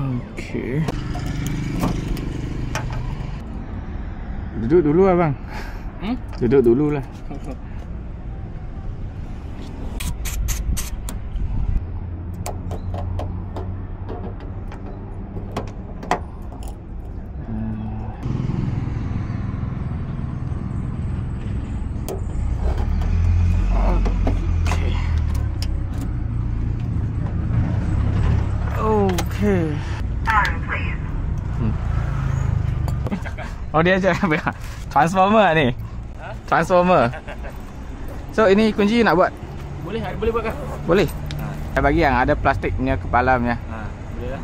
Okey. Duduk dulu abang. Duduk dulu lah. Okey. Oh dia cakap apa? Transformer ni. Transformer. So ini kunci nak buat? Boleh buat kan? Boleh. Saya bagi yang ada plastik punya kepala punya. Boleh lah.